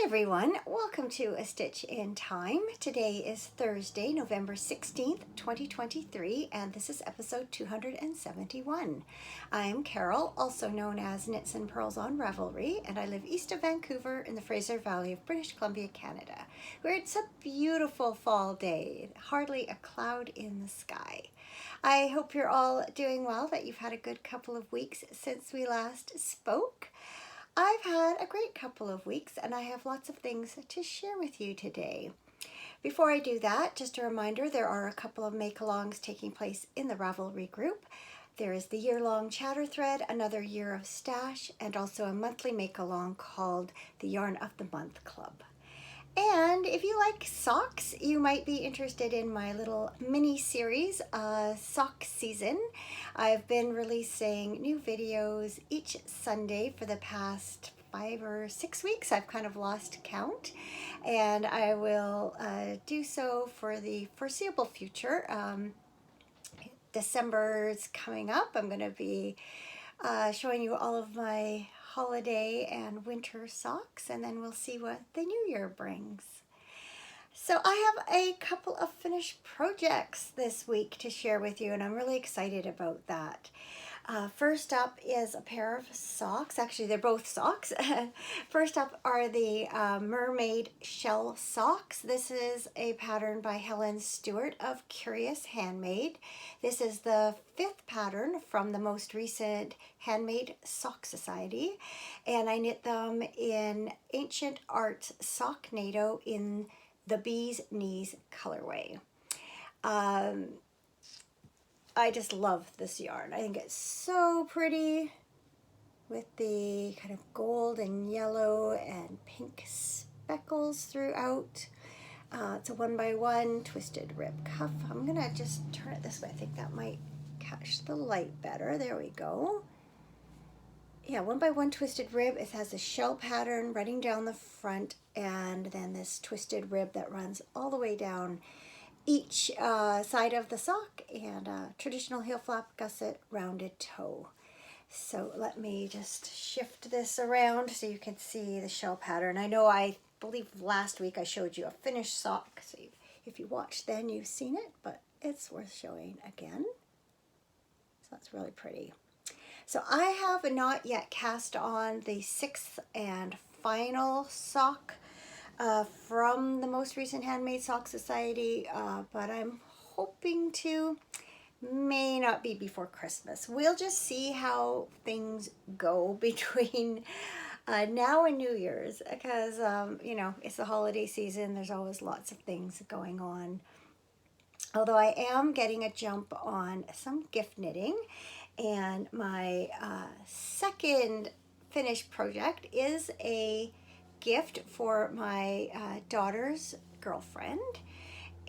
everyone, welcome to A Stitch in Time. Today is Thursday, November 16th, 2023, and this is episode 271. I'm Carol, also known as Knits and Pearls on Ravelry, and I live east of Vancouver in the Fraser Valley of British Columbia, Canada, where it's a beautiful fall day, hardly a cloud in the sky. I hope you're all doing well, that you've had a good couple of weeks since we last spoke. I've had a great couple of weeks and I have lots of things to share with you today. Before I do that, just a reminder, there are a couple of make-alongs taking place in the Ravelry group. There is the year-long chatter thread, another year of stash, and also a monthly make-along called the Yarn of the Month Club. And if you like socks, you might be interested in my little mini series, Sock Season. I've been releasing new videos each Sunday for the past 5 or 6 weeks. I've kind of lost count, and I will do so for the foreseeable future. December's coming up. I'm going to be showing you all of my holiday and winter socks, and then we'll see what the new year brings. So I have a couple of finished projects this week to share with you, and I'm really excited about that. First up is a pair of socks. Actually, they're both socks. First up are the Mermaid Shell Socks. This is a pattern by Helen Stewart of Curious Handmade. This is the 5th pattern from the most recent Handmade Sock Society, and I knit them in Ancient Arts Sock NATO in the Bee's Knees colorway. I just love this yarn. I think it's so pretty with the kind of gold and yellow and pink speckles throughout. It's a 1x1 twisted rib cuff. I'm gonna just turn it this way. I think that might catch the light better. There we go. Yeah, 1x1 twisted rib. It has a shell pattern running down the front, and then this twisted rib that runs all the way down each side of the sock, and a traditional heel flap gusset rounded toe. So let me just shift this around so you can see the shell pattern. I believe last week I showed you a finished sock, so if you watched then you've seen it, but it's worth showing again. So that's really pretty. So I have not yet cast on the 6th and final sock from the most recent Handmade Sock Society, but I'm hoping to. May not be before Christmas. We'll just see how things go between now and New Year's, because you know, it's the holiday season. There's always lots of things going on. Although I am getting a jump on some gift knitting, and my second finished project is a gift for my daughter's girlfriend,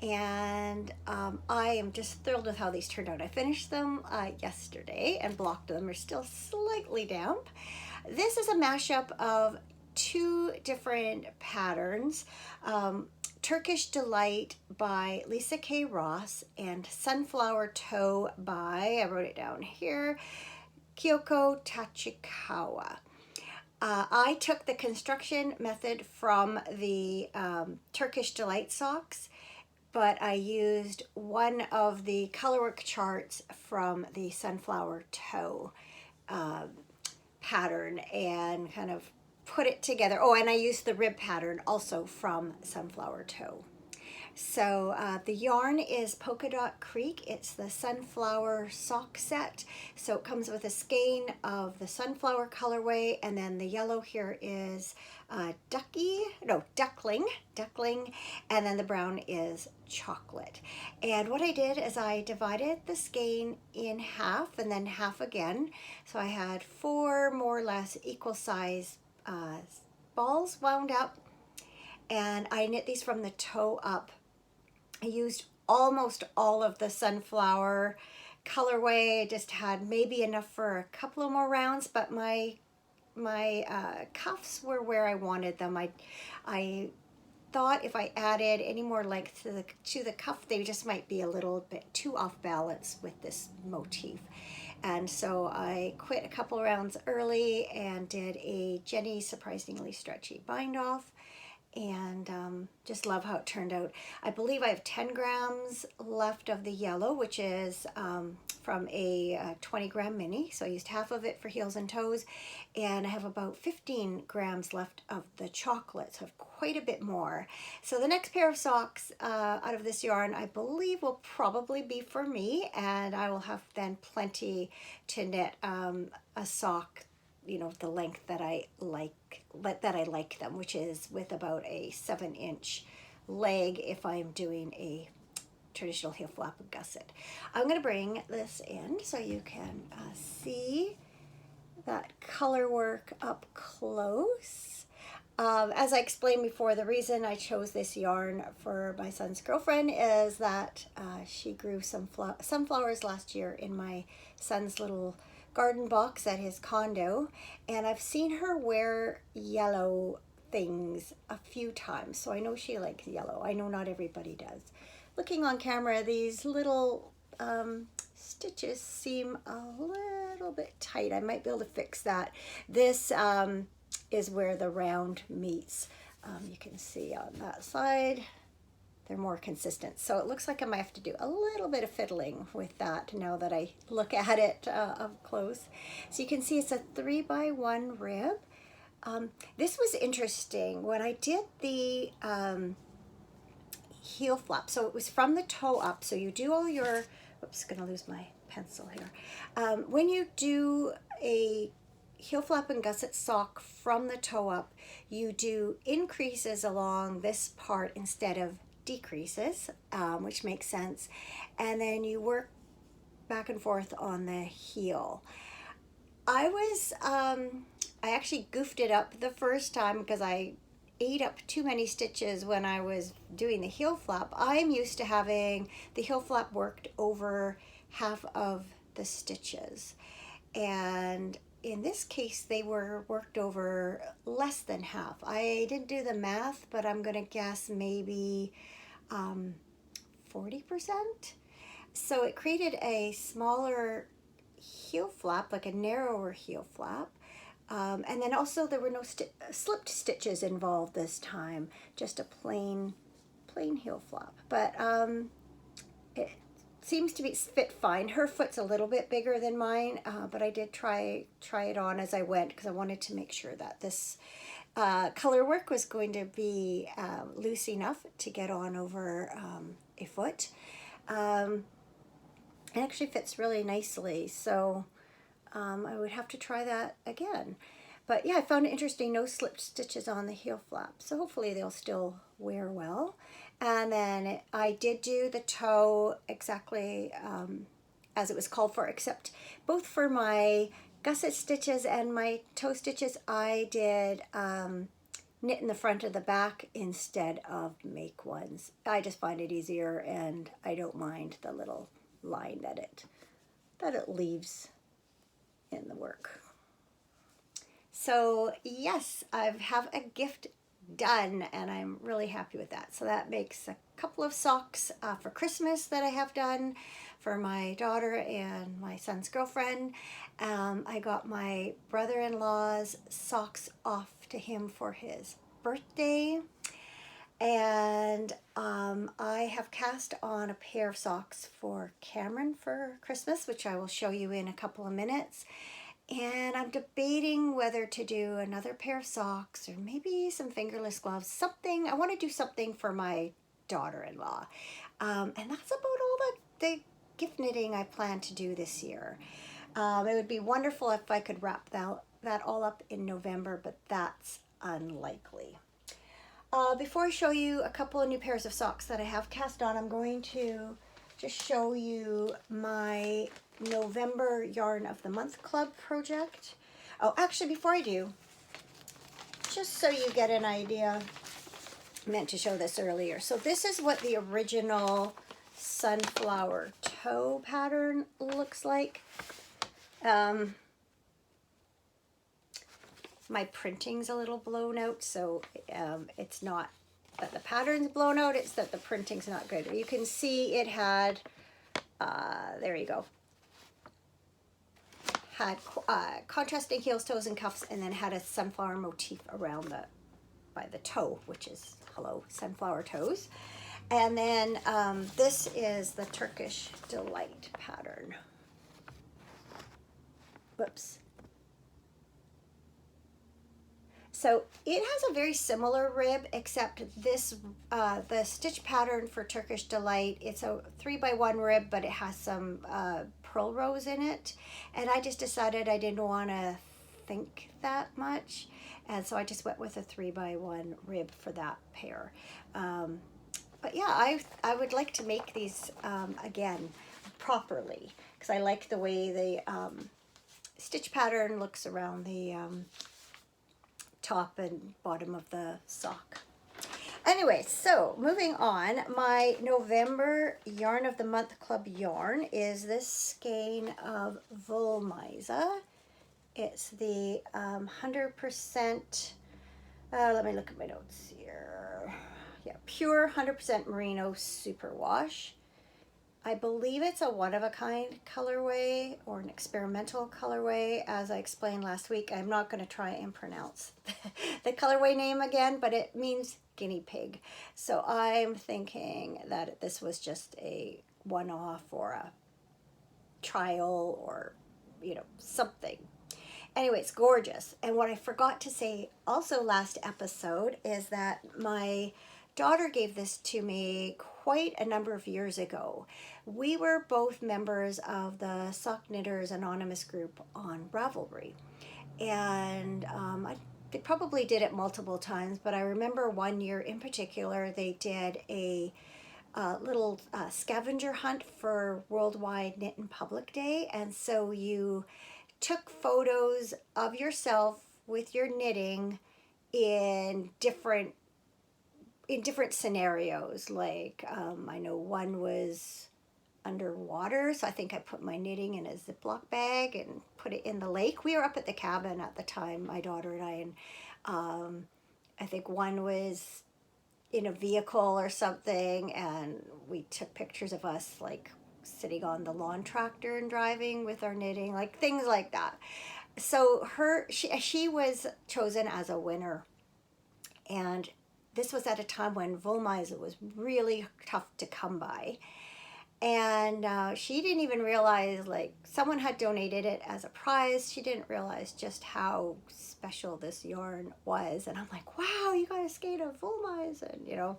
and I am just thrilled with how these turned out. I finished them yesterday, and blocked them are still slightly damp. This is a mashup of 2 different patterns, Turkish Delight by Lisa K. Ross and Sunflower Toe by, I wrote it down here, Kyoko Tachikawa. I took the construction method from the Turkish Delight socks, but I used one of the colorwork charts from the Sunflower Toe pattern and kind of put it together. Oh, and I used the rib pattern also from Sunflower Toe. So the yarn is Polka Dot Creek. It's the sunflower sock set. So it comes with a skein of the sunflower colorway, and then the yellow here is duckling, and then the brown is chocolate. And what I did is I divided the skein in half and then half again. So I had 4 more or less equal size balls wound up, and I knit these from the toe up. I used almost all of the sunflower colorway. I just had maybe enough for a couple of more rounds, but my cuffs were where I wanted them. I thought if I added any more length to the cuff, they just might be a little bit too off balance with this motif. And so I quit a couple rounds early and did a Jenny Surprisingly Stretchy bind off, and just love how it turned out. I believe I have 10 grams left of the yellow, which is from a 20 gram mini. So I used half of it for heels and toes, and I have about 15 grams left of the chocolate, so I have quite a bit more. So the next pair of socks out of this yarn, I believe, will probably be for me, and I will have then plenty to knit a sock, you know, the length that I like them, which is with about a 7-inch leg if I'm doing a traditional heel flap and gusset. I'm going to bring this in so you can see that color work up close. As I explained before, the reason I chose this yarn for my son's girlfriend is that she grew some sunflowers last year in my son's little garden box at his condo, and I've seen her wear yellow things a few times, so I know she likes yellow. I know not everybody does. Looking on camera, these little stitches seem a little bit tight. I might be able to fix that. This is where the round meets. You can see on that side they're more consistent, so it looks like I might have to do a little bit of fiddling with that now that I look at it up close. So you can see it's a 3x1 rib. This was interesting when I did the heel flap. So it was from the toe up, so you do all your, oops, gonna lose my pencil here. When you do a heel flap and gusset sock from the toe up, you do increases along this part instead of decreases, which makes sense, and then you work back and forth on the heel. I actually goofed it up the first time because I ate up too many stitches when I was doing the heel flap. I'm used to having the heel flap worked over half of the stitches, and in this case they were worked over less than half. I didn't do the math, but I'm gonna guess maybe 40%. So it created a smaller heel flap, like a narrower heel flap. And then also there were no slipped stitches involved this time, just a plain heel flap. But it seems to be fit fine. Her foot's a little bit bigger than mine, but I did try it on as I went because I wanted to make sure that this color work was going to be loose enough to get on over a foot. It actually fits really nicely, so I would have to try that again. But yeah, I found it interesting, no slipped stitches on the heel flap, so hopefully they'll still wear well. And then I did do the toe exactly as it was called for, except both for my gusset stitches and my toe stitches, I did knit in the front of the back instead of make ones. I just find it easier, and I don't mind the little line that it leaves in the work. So yes, I have a gift done, and I'm really happy with that. So that makes a couple of socks for Christmas that I have done for my daughter and my son's girlfriend. I got my brother-in-law's socks off to him for his birthday, and I have cast on a pair of socks for Cameron for Christmas, which I will show you in a couple of minutes. And I'm debating whether to do another pair of socks or maybe some fingerless gloves, something. I want to do something for my daughter-in-law. And that's about all the gift knitting I plan to do this year. It would be wonderful if I could wrap that all up in November, but that's unlikely. Before I show you a couple of new pairs of socks that I have cast on, I'm going to just show you my November Yarn of the Month Club project. Oh, actually, before I do, just so you get an idea, I meant to show this earlier. So this is what the original sunflower toe pattern looks like. My printing's a little blown out, so it's not that the pattern's blown out, it's that the printing's not good. You can see it had, there you go, had contrasting heels, toes, and cuffs, and then had a sunflower motif around by the toe, which is, hello, sunflower toes. And then this is the Turkish Delight pattern. Whoops. So it has a very similar rib, except this, the stitch pattern for Turkish Delight, it's a 3x1 rib, but it has some purl rows in it. And I just decided I didn't want to think that much. And so I just went with a 3x1 rib for that pair. But yeah, I would like to make these again properly, because I like the way the stitch pattern looks around the top and bottom of the sock. Anyway, so moving on, my November Yarn of the Month Club yarn is this skein of Wollmeise. It's the 100%, let me look at my notes here. Yeah, pure 100% merino superwash. I believe it's a one-of-a-kind colorway or an experimental colorway. As I explained last week, I'm not going to try and pronounce the colorway name again, but it means guinea pig. So I'm thinking that this was just a one-off or a trial or, you know, something. Anyway, it's gorgeous. And what I forgot to say also last episode is that my daughter gave this to me quite a number of years ago. We were both members of the Sock Knitters Anonymous group on Ravelry. And they probably did it multiple times, but I remember one year in particular, they did a little scavenger hunt for Worldwide Knit in Public Day. And so you took photos of yourself with your knitting in different scenarios. Like I know one was underwater, so I think I put my knitting in a Ziploc bag and put it in the lake. We were up at the cabin at the time, my daughter and I, and I think one was in a vehicle or something, and we took pictures of us like sitting on the lawn tractor and driving with our knitting, like things like that. So she was chosen as a winner, and this was at a time when Wollmeise was really tough to come by. And she didn't even realize, like, someone had donated it as a prize. She didn't realize just how special this yarn was. And I'm like, wow, you got a skein of Wollmeise, and you know.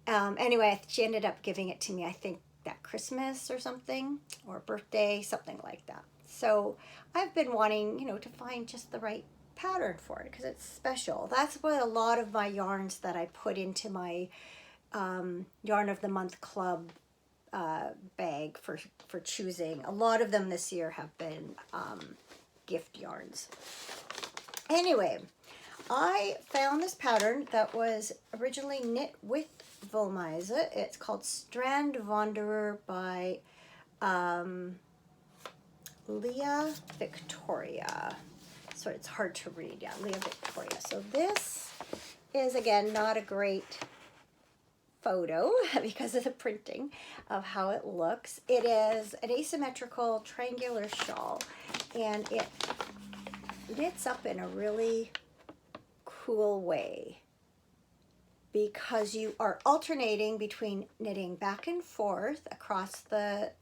Anyway, she ended up giving it to me, I think, that Christmas or something, or birthday, something like that. So I've been wanting, you know, to find just the right pattern for it because it's special. That's what a lot of my yarns that I put into my Yarn of the Month Club bag for choosing. A lot of them this year have been gift yarns. Anyway, I found this pattern that was originally knit with Wollmeise. It's called Strand Wanderer by Leah Victoria. So it's hard to read. Yeah, Leah Victoria. So this is, again, not a great photo because of the printing of how it looks. It is an asymmetrical triangular shawl, and it knits up in a really cool way because you are alternating between knitting back and forth across the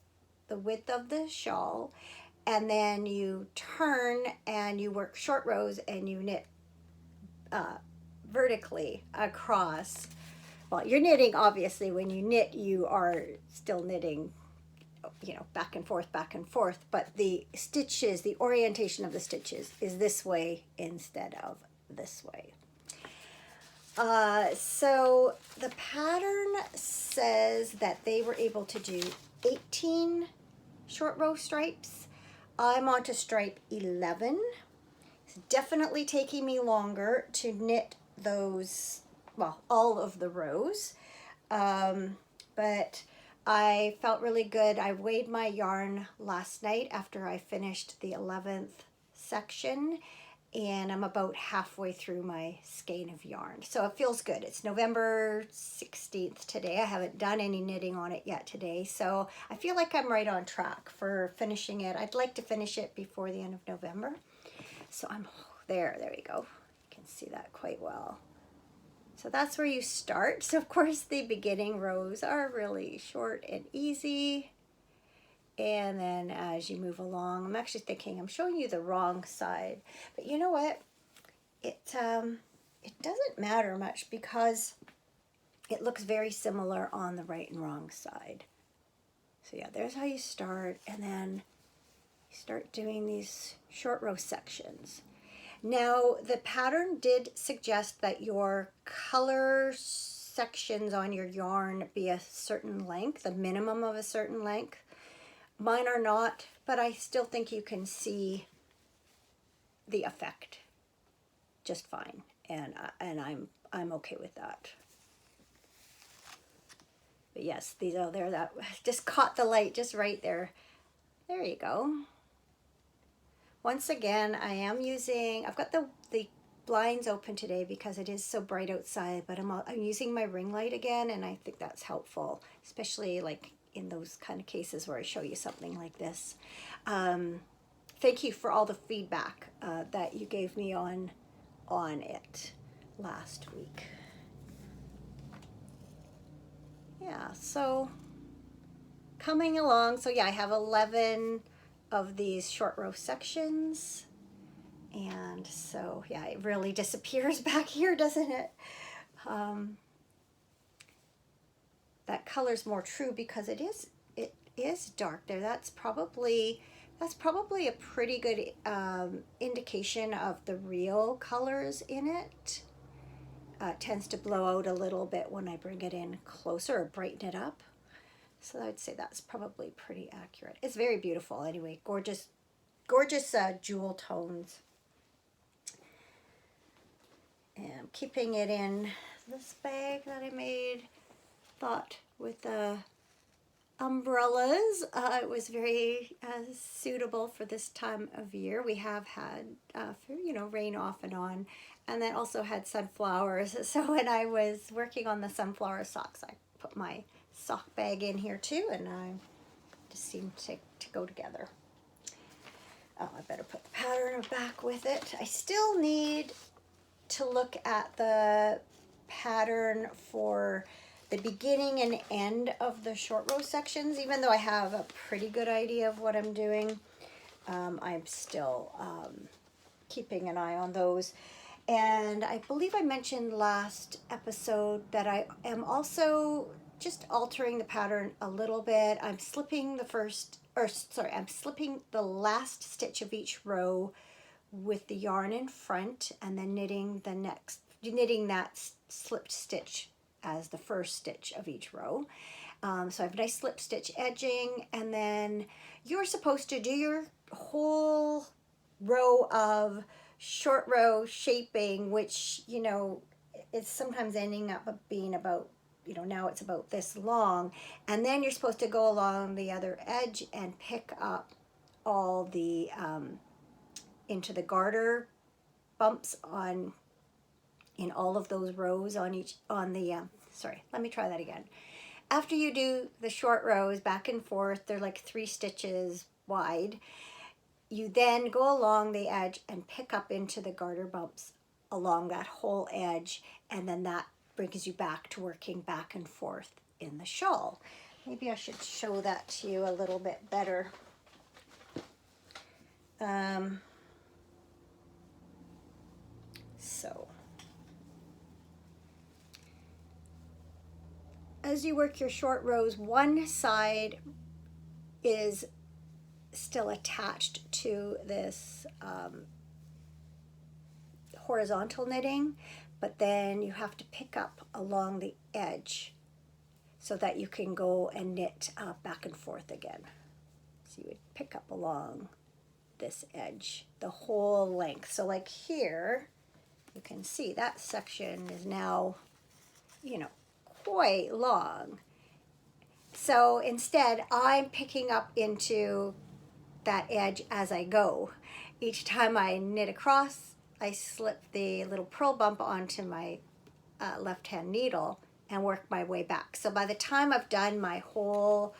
width of the shawl, and then you turn and you work short rows and you knit vertically across. Well, you're knitting, obviously, when you knit, you are still knitting, you know, back and forth, but the stitches, the orientation of the stitches is this way instead of this way. So the pattern says that they were able to do 18 short row stripes. I'm on to stripe 11. It's definitely taking me longer to knit those, well, all of the rows, but I felt really good. I weighed my yarn last night after I finished the 11th section, and I'm about halfway through my skein of yarn. So it feels good. It's November 16th today. I haven't done any knitting on it yet today, so I feel like I'm right on track for finishing it. I'd like to finish it before the end of November. So I'm there we go. You can see that quite well. So that's where you start. So of course the beginning rows are really short and easy. And then as you move along, I'm actually thinking I'm showing you the wrong side, but you know what? It doesn't matter much because it looks very similar on the right and wrong side. So yeah, there's how you start, and then you start doing these short row sections. Now the pattern did suggest that your color sections on your yarn be a certain length, a minimum of a certain length. Mine are not, but I still think you can see the effect just fine, and I'm okay with that. But yes, these are there. That just caught the light just right there. There you go. Once again, I am using. I've got the blinds open today because it is so bright outside. But I'm using my ring light again, and I think that's helpful, especially like in those kind of cases where I show you something like this. Thank you for all the feedback that you gave me on it last week. Yeah, so coming along. So yeah, I have 11 of these short row sections. And so yeah, it really disappears back here, doesn't it? That color's more true because it is dark there. That's probably a pretty good indication of the real colors in it. It tends to blow out a little bit when I bring it in closer or brighten it up. So I'd say that's probably pretty accurate. It's very beautiful anyway. Gorgeous, gorgeous jewel tones. And I'm keeping it in this bag that I made. Thought with the umbrellas, it was very suitable for this time of year. We have had, rain off and on, and then also had sunflowers. So when I was working on the sunflower socks, I put my sock bag in here too, and I just seemed to go together. Oh, I better put the pattern back with it. I still need to look at the pattern for the beginning and end of the short row sections. Even though I have a pretty good idea of what I'm doing, I'm still keeping an eye on those. And I believe I mentioned last episode that I am also just altering the pattern a little bit. I'm slipping I'm slipping the last stitch of each row with the yarn in front, and then knitting that slipped stitch as the first stitch of each row. So I have nice slip stitch edging, and then you're supposed to do your whole row of short row shaping, which, is sometimes ending up being about, now it's about this long, and then you're supposed to go along the other edge and pick up all the into the garter bumps in all of those rows let me try that again. After you do the short rows back and forth, they're like 3 stitches wide. You then go along the edge and pick up into the garter bumps along that whole edge, and then that brings you back to working back and forth in the shawl. Maybe I should show that to you a little bit better. So as you work your short rows, one side is still attached to this horizontal knitting, but then you have to pick up along the edge so that you can go and knit back and forth again. So you would pick up along this edge the whole length. So like here, you can see that section is now, quite long. So instead, I'm picking up into that edge as I go. Each time I knit across, I slip the little purl bump onto my left-hand needle and work my way back. So by the time I've done my whole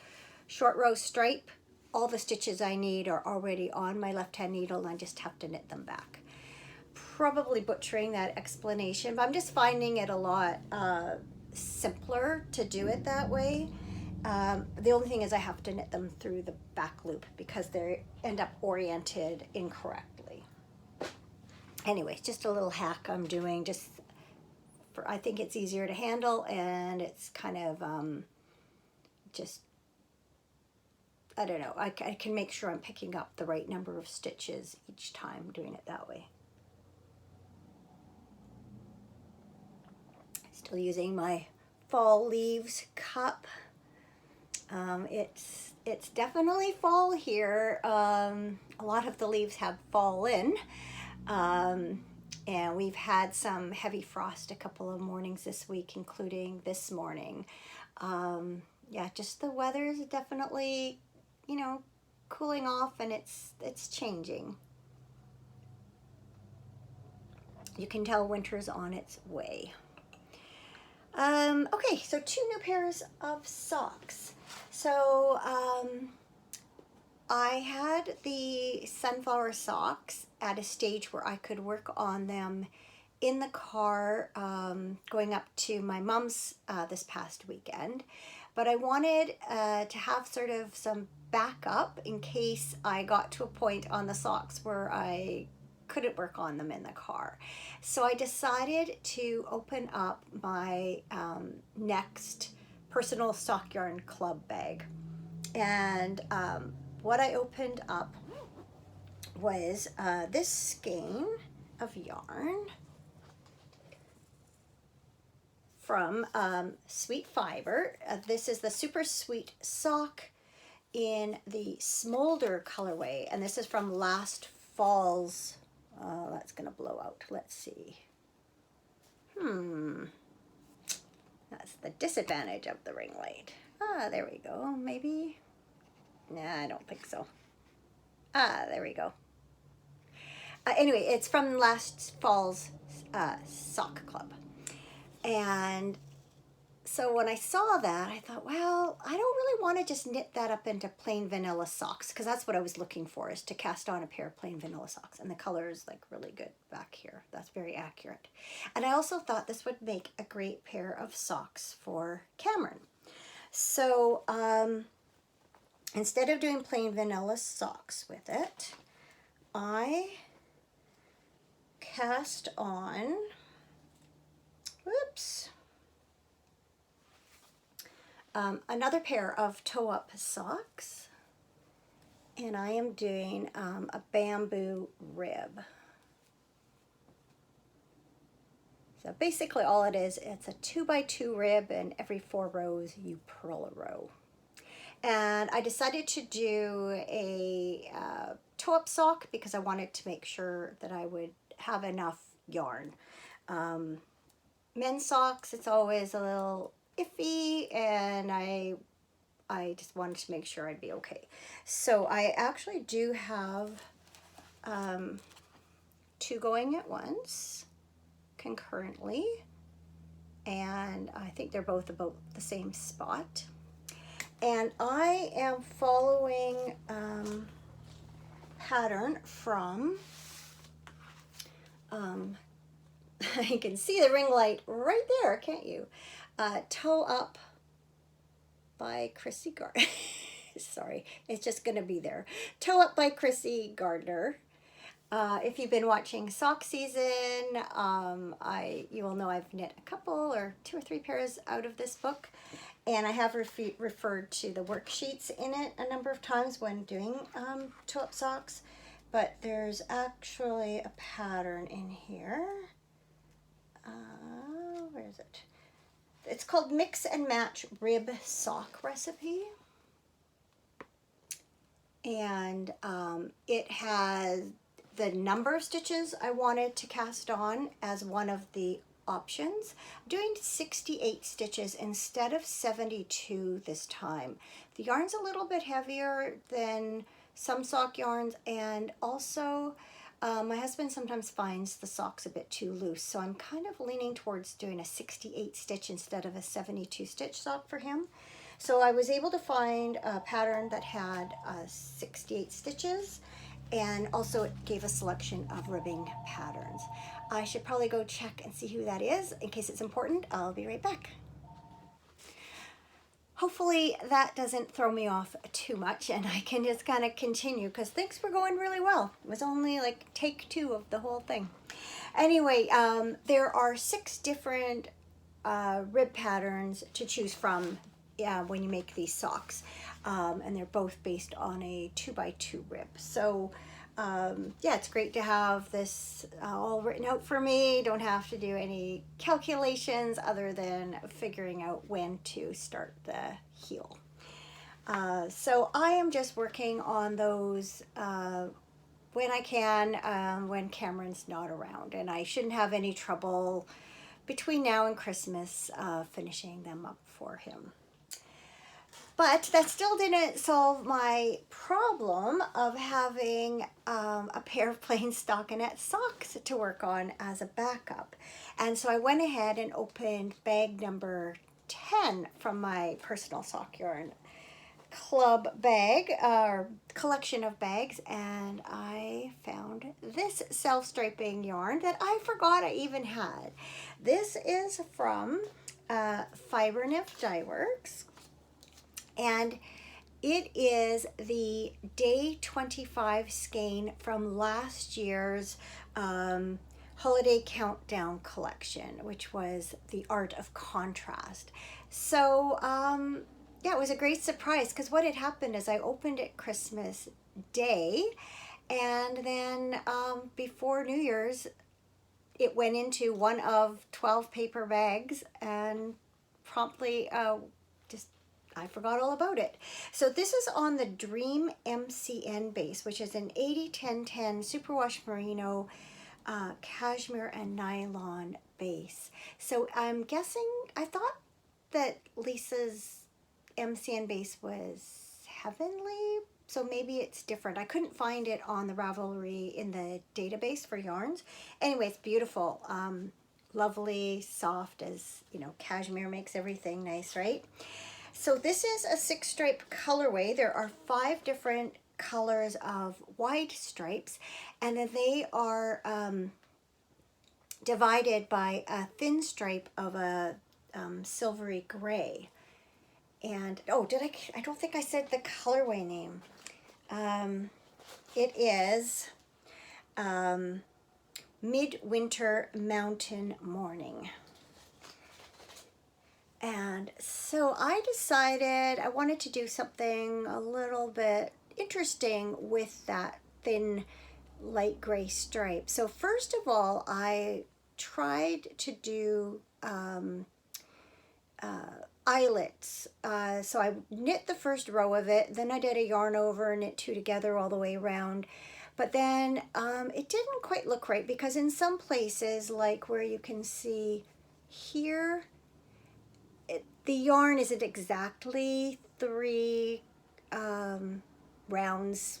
short row stripe, all the stitches I need are already on my left-hand needle, and I just have to knit them back. probably butchering that explanation, but I'm just finding it a lot simpler to do it that way. The only thing is I have to knit them through the back loop because they end up oriented incorrectly. Anyway, just a little hack I'm doing just for, I think it's easier to handle, and it's kind of just, I don't know, I can make sure I'm picking up the right number of stitches each time doing it that way. Still using my fall leaves cup. It's definitely fall here. A lot of the leaves have fallen, and we've had some heavy frost a couple of mornings this week, including this morning. Yeah, just the weather is definitely, you know, cooling off, and it's changing. You can tell winter's on its way. Okay, so 2 new pairs of socks. So I had the sunflower socks at a stage where I could work on them in the car going up to my mom's this past weekend. But I wanted to have sort of some backup in case I got to a point on the socks where I couldn't work on them in the car. So I decided to open up my next personal sock yarn club bag. And what I opened up was this skein of yarn from Sweet Fiber. This is the Super Sweet Sock in the Smolder colorway, and this is from last fall's. That's gonna blow out. Let's see. That's the disadvantage of the ring light. There we go. Maybe. Nah, I don't think so. There we go. Anyway, it's from last fall's sock club. And so when I saw that, I thought, well, I don't really want to just knit that up into plain vanilla socks, because that's what I was looking for, is to cast on a pair of plain vanilla socks. And the color is like really good back here. That's very accurate. And I also thought this would make a great pair of socks for Cameron. So instead of doing plain vanilla socks with it, I cast on, whoops, another pair of toe-up socks, and I am doing a bamboo rib. So basically all it is, it's a 2x2 rib, and every 4 rows you purl a row. And I decided to do a toe-up sock because I wanted to make sure that I would have enough yarn. Men's socks, it's always a little iffy, and I just wanted to make sure I'd be okay. So I actually do have 2 going at once concurrently, and I think they're both about the same spot. And I am following pattern from you can see the ring light right there, can't you? Toe Up by Chrissy Gardner. Sorry, it's just going to be there. Toe Up by Chrissy Gardner. If you've been watching Sock Season, you will know I've knit a couple or 2 or 3 pairs out of this book. And I have referred to the worksheets in it a number of times when doing toe up socks. But there's actually a pattern in here. Where is it? It's called Mix and Match Rib Sock Recipe. And it has the number of stitches I wanted to cast on as one of the options. I'm doing 68 stitches instead of 72 this time. The yarn's a little bit heavier than some sock yarns, and also my husband sometimes finds the socks a bit too loose, so I'm kind of leaning towards doing a 68 stitch instead of a 72 stitch sock for him. So I was able to find a pattern that had 68 stitches, And also it gave a selection of ribbing patterns. I should probably go check and see who that is in case it's important. I'll be right back. Hopefully that doesn't throw me off too much and I can just kind of continue because things were going really well. It was only like take 2 of the whole thing. Anyway, there are 6 different rib patterns to choose from when you make these socks. And they're both based on a 2x2 rib. So yeah, it's great to have this all written out for me. Don't have to do any calculations other than figuring out when to start the heel. So I am just working on those when I can, when Cameron's not around, and I shouldn't have any trouble between now and Christmas finishing them up for him. But that still didn't solve my problem of having a pair of plain stockinette socks to work on as a backup. And so I went ahead and opened bag number 10 from my personal sock yarn club bag, or collection of bags, and I found this self-striping yarn that I forgot I even had. This is from Fiber Nymph Dye Works. And it is the Day 25 skein from last year's Holiday Countdown collection, which was the Art of Contrast. So, yeah, it was a great surprise because what had happened is I opened it Christmas Day, and then before New Year's, it went into one of 12 paper bags and promptly I forgot all about it. So this is on the Dream MCN base, which is an 80-10-10 superwash merino cashmere and nylon base. So I'm guessing, I thought that Lisa's MCN base was heavenly, so maybe it's different. I couldn't find it on the Ravelry in the database for yarns. Anyway, it's beautiful. Lovely, soft, as you know, cashmere makes everything nice, right? So this is a 6-stripe colorway. There are 5 different colors of wide stripes, and then they are divided by a thin stripe of a silvery gray. And oh, I don't think I said the colorway name. It is Midwinter Mountain Morning. And so I decided I wanted to do something a little bit interesting with that thin light gray stripe. So first of all, I tried to do eyelets. So I knit the first row of it, then I did a yarn over, knit 2 together all the way around. But then it didn't quite look right because in some places, like where you can see here, the yarn isn't exactly 3 rounds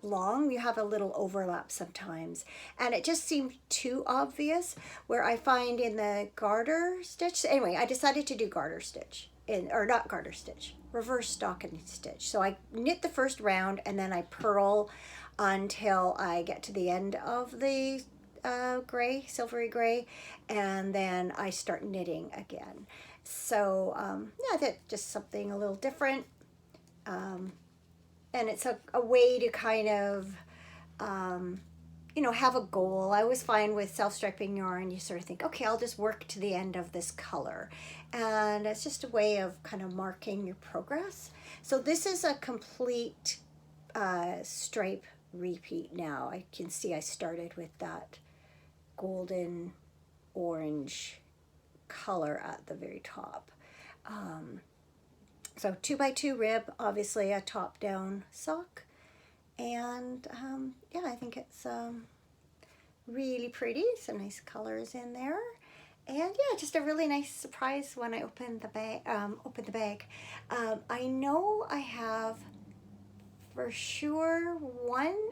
long. You have a little overlap sometimes, and it just seemed too obvious, where I find in the garter stitch. Anyway, I decided to do garter stitch, or not garter stitch, reverse stocking stitch. So I knit the first round and then I purl until I get to the end of the gray, silvery gray, and then I start knitting again. So yeah, that's just something a little different, and it's a way to kind of you know, have a goal. I always find with self-striping yarn, you sort of think, okay, I'll just work to the end of this color, and it's just a way of kind of marking your progress. So this is a complete stripe repeat now. I can see I started with that golden orange color at the very top. So 2x2 rib, obviously a top down sock, and yeah, I think it's really pretty. Some nice colors in there, and yeah, just a really nice surprise when I opened the bag. I know I have for sure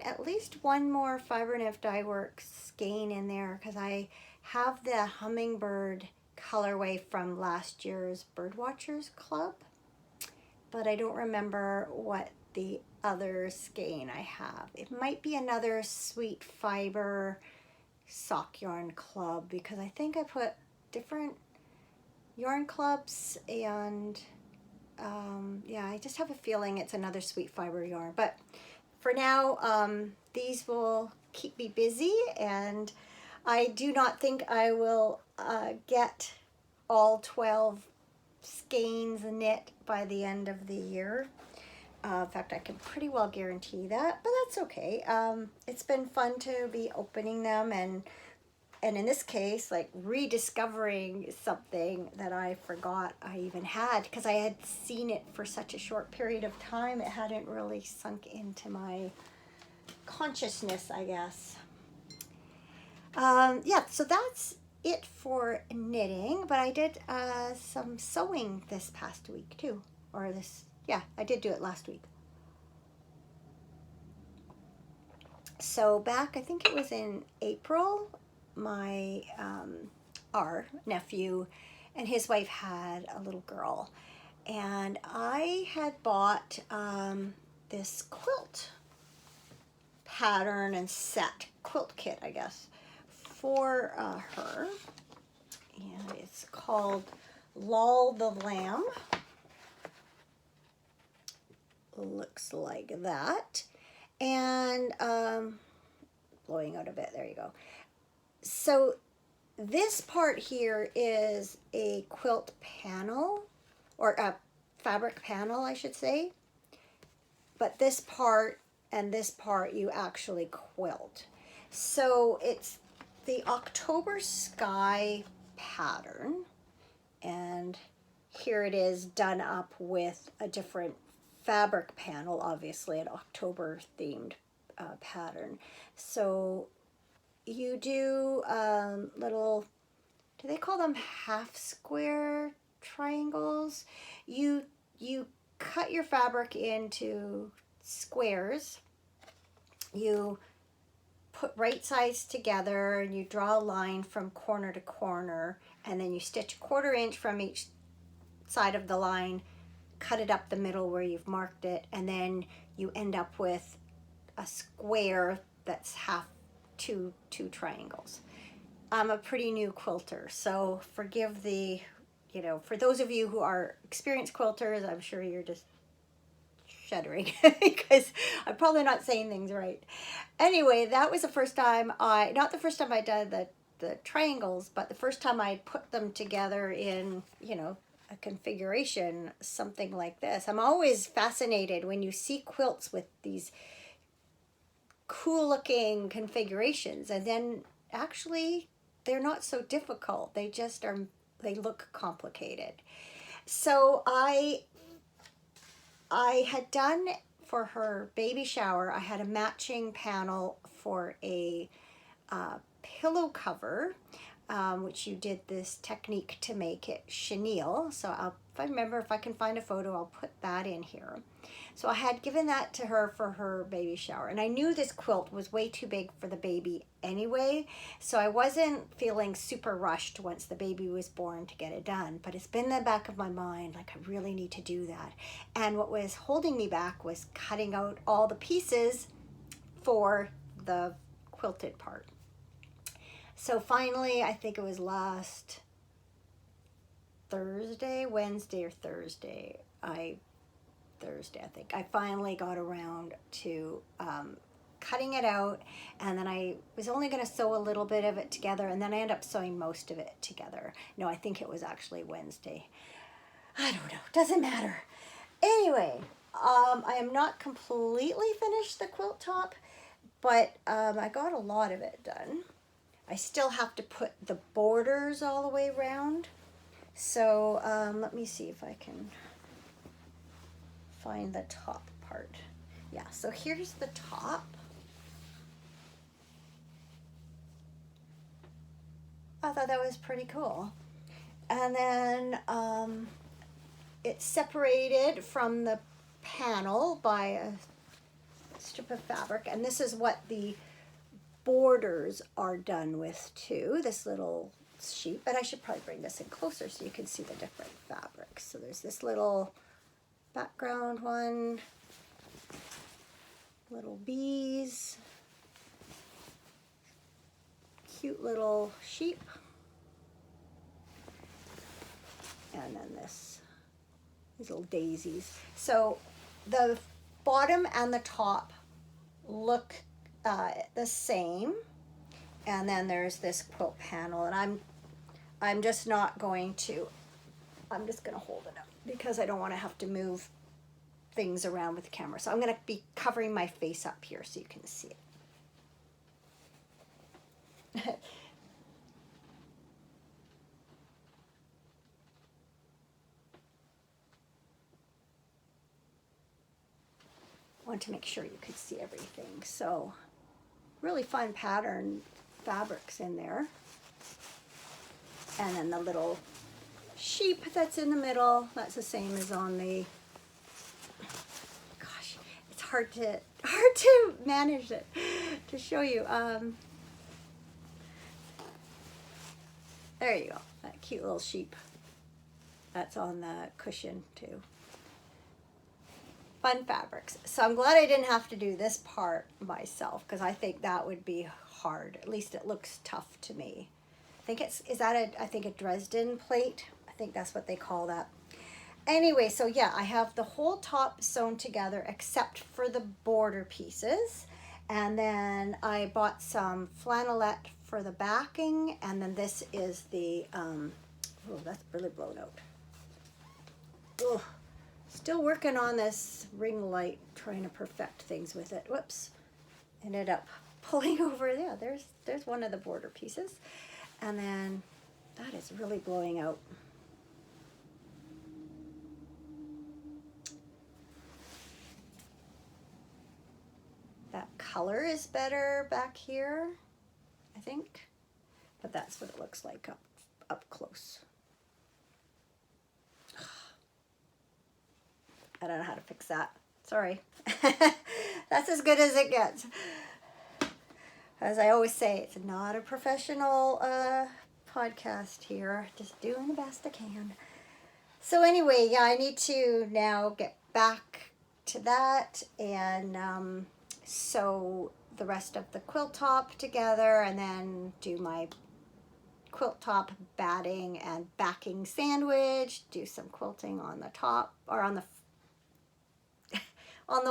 at least one more Fiber Nymph Dye Works skein in there, because I have the Hummingbird colorway from last year's Birdwatchers Club, but I don't remember what the other skein I have. It might be another Sweet Fiber sock yarn club, because I think I put different yarn clubs, and yeah, I just have a feeling it's another Sweet Fiber yarn. But for now, these will keep me busy, and I do not think I will get all 12 skeins knit by the end of the year. In fact, I can pretty well guarantee that, but that's okay. It's been fun to be opening them, and in this case, like rediscovering something that I forgot I even had, because I had seen it for such a short period of time. It hadn't really sunk into my consciousness, I guess. Yeah, so that's it for knitting, but I did some sewing this past week too, or yeah, I did do it last week. So back, I think it was in April, our nephew and his wife had a little girl, and I had bought this quilt pattern and set, quilt kit, I guess, for her, and it's called Lull the Lamb. Looks like that, and blowing out a bit, there you go. So this part here is a quilt panel, or a fabric panel, I should say, but this part and this part you actually quilt. So it's the October Sky pattern, and here it is done up with a different fabric panel, obviously an October themed pattern. So you do little, do they call them half square triangles? You cut your fabric into squares. You put right sides together, and you draw a line from corner to corner, and then you stitch 1/4 inch from each side of the line, cut it up the middle where you've marked it, and then you end up with a square that's half two triangles. I'm a pretty new quilter, so forgive the, for those of you who are experienced quilters, I'm sure you're just shuddering because I'm probably not saying things right. Anyway, that was the first time not the first time I did the triangles, but the first time I put them together in, a configuration, something like this. I'm always fascinated when you see quilts with these cool looking configurations, and then actually they're not so difficult. They just are, they look complicated. So I had done for her baby shower, I had a matching panel for a pillow cover, which you did this technique to make it chenille. So if I can find a photo, I'll put that in here. So I had given that to her for her baby shower, and I knew this quilt was way too big for the baby anyway, so I wasn't feeling super rushed once the baby was born to get it done, but it's been in the back of my mind, like I really need to do that. And what was holding me back was cutting out all the pieces for the quilted part. So finally, I think it was last Wednesday or Thursday, I think I finally got around to cutting it out, and then I was only going to sew a little bit of it together, and then I ended up sewing most of it together. No, I think it was actually Wednesday. I don't know, doesn't matter. Anyway, I am not completely finished the quilt top, but I got a lot of it done. I still have to put the borders all the way around. So let me see if I can find the top part. Yeah, so here's the top. I thought that was pretty cool. And then it's separated from the panel by a strip of fabric, and this is what the borders are done with too, this little sheet. But I should probably bring this in closer so you can see the different fabrics. So there's this little background one, little bees, cute little sheep, and then these little daisies. So the bottom and the top look the same, and then there's this quilt panel, and I'm just not going to, I'm just going to hold it up because I don't want to have to move things around with the camera. So I'm going to be covering my face up here so you can see it. Want to make sure you could see everything. So really fun pattern fabrics in there. And then the little sheep that's in the middle, that's the same as on the, gosh, it's hard to manage it, to show you. There you go, that cute little sheep. That's on the cushion too. Fun fabrics. So I'm glad I didn't have to do this part myself, because I think that would be hard. At least it looks tough to me. I think I think a Dresden plate. I think that's what they call that. Anyway, so yeah, I have the whole top sewn together except for the border pieces. And then I bought some flannelette for the backing. And then this is the, oh, that's really blown out. Ugh. Still working on this ring light, trying to perfect things with it. Whoops. Ended up pulling over. Yeah, there's one of the border pieces. And then that is really blowing out. That color is better back here, I think. But that's what it looks like up close. I don't know how to fix that. Sorry. That's as good as it gets. As I always say, it's not a professional podcast here. Just doing the best I can. So anyway, yeah, I need to now get back to that and sew the rest of the quilt top together, and then do my quilt top batting and backing sandwich, do some quilting on the top, or on the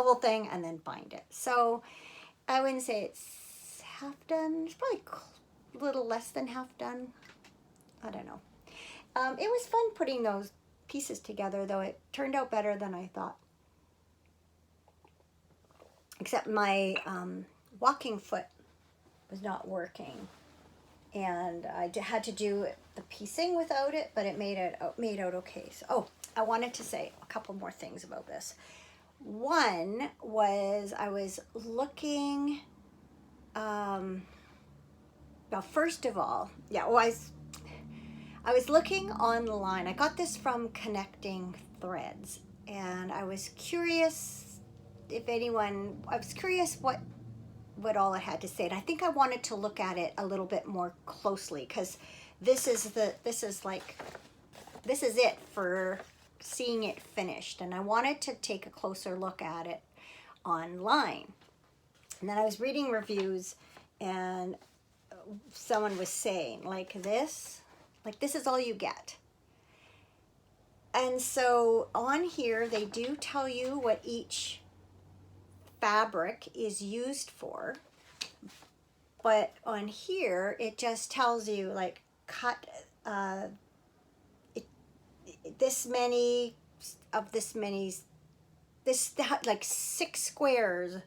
whole thing, and then bind it. So I wouldn't say it's half done. It's probably a little less than half done. I don't know. It was fun putting those pieces together, though. It turned out better than I thought. Except my walking foot was not working, and I had to do the piecing without it, but it made out okay. So, oh, I wanted to say a couple more things about this. One was I was looking, well, first of all, yeah, well, I was looking online. I got this from Connecting Threads, and I was curious what all it had to say. And I think I wanted to look at it a little bit more closely, because this is it for seeing it finished, and I wanted to take a closer look at it online. And then I was reading reviews, and someone was saying this is all you get. And so on here they do tell you what each fabric is used for, but on here it just tells you cut this many of this 6 squares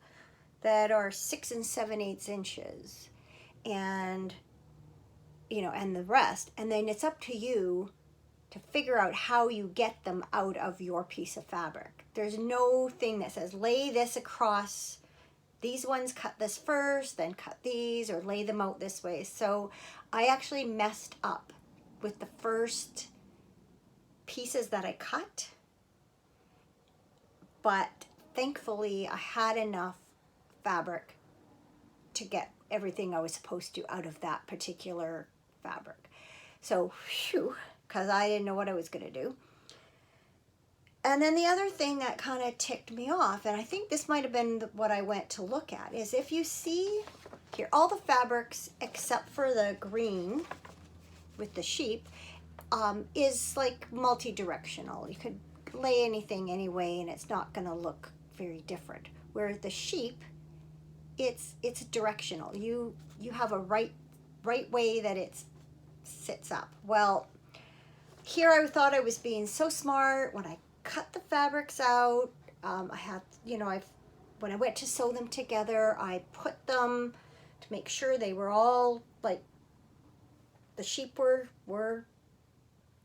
that are 6 7/8 inches, and and the rest, and then it's up to you to figure out how you get them out of your piece of fabric. There's no thing that says lay this across these ones, cut this first, then cut these, or lay them out this way. So I actually messed up with the first pieces that I cut, but thankfully I had enough fabric to get everything I was supposed to out of that particular fabric. So, phew, because I didn't know what I was going to do. And then the other thing that kind of ticked me off, and I think this might have been what I went to look at, is if you see here, all the fabrics except for the green with the sheep is like multi-directional. You could lay anything anyway and it's not going to look very different. Where the sheep, it's directional. You have a right way that it sits up. Well, here I thought I was being so smart when I cut the fabrics out. I had, when I went to sew them together, I put them to make sure they were all like the sheep were